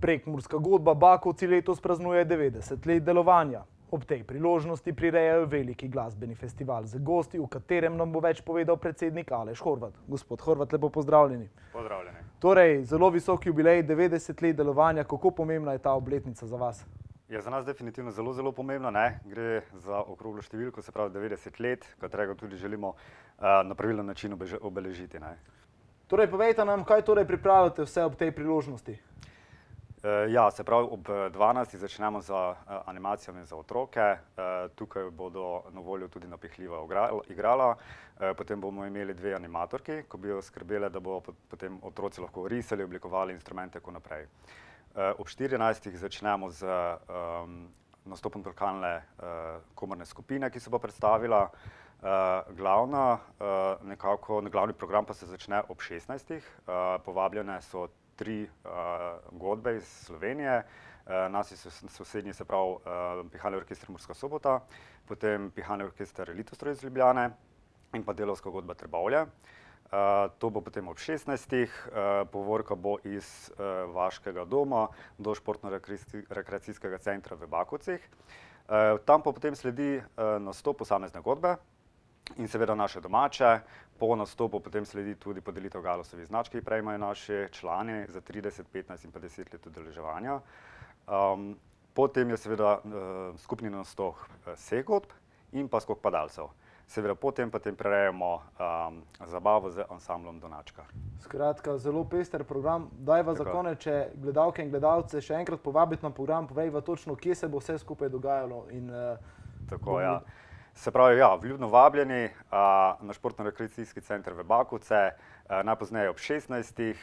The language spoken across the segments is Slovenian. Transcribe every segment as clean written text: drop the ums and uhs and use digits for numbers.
Prekmurska godba Bakovci letos praznuje 90 let delovanja. Ob tej priložnosti prirejajo veliki glasbeni festival z gosti, v katerem nam bo več povedal predsednik Aleš Horvat. Gospod Horvat, lepo pozdravljeni. Pozdravljeni. Torej, zelo visok jubilej, 90 let delovanja. Kako pomembna je ta obletnica za vas? Je za nas definitivno zelo pomembna, ne? Gre za okroglo številko, se pravi 90 let, katerega tudi želimo na pravilen način obeležiti, ne? Torej, povejte nam, kaj torej pripravljate vse ob tej priložnosti? Ja, se pravi, ob 12. začnemo z animacijami za otroke. Tukaj bodo na voljo tudi napihljiva igrala. Potem bomo imeli dve animatorki, ko bi skrbele, da bo potem otroci lahko risali, oblikovali instrumente in tako naprej. Ob 14. začnemo z nastopom lokalne komorne skupine, ki se bo predstavila. Glavni program pa se začne ob 16. Povabljene so tri godbe iz Slovenije, naši sosednji, se pravi Pihalni orkester Murska Sobota, potem Pihalni orkester Litostroj iz Ljubljane in pa Delavska godba Trbovlje. To bo potem ob 16. Povorka bo iz Vaškega doma do športno-rekreacijskega centra v Bakovcih. Tam pa potem sledi nastop posamezne godbe in seveda naše domače. Po nastopu potem sledi tudi podelitev Galusovih značk, ki prejmejo naši člani za 30, 15 in pa 10 let udeleževanja. Potem je seveda skupni nastop vseh godb in pa skok padalcev. Seveda potem prerejamo zabavo z ansamblom Donačka. Skratka, zelo pester program. Dajva za konec, če gledalke in gledalce še enkrat povabiti na program, povejva točno, kje se bo vse skupaj dogajalo. Tako, ja. Se pravi, ja, vljudno vabljeni na športno-rekreacijski center v Bakovce, najpozneje ob 16.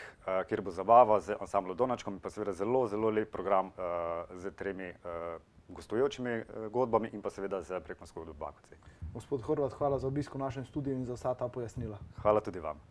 kjer bo zabava z ansamblom Donačkom in pa seveda zelo lep program z tremi gostujočimi godbami in pa seveda z Prekmursko godbo Bakovci. Gospod Horvat, hvala za obisk v našem studiu in za vsa ta pojasnila. Hvala tudi vam.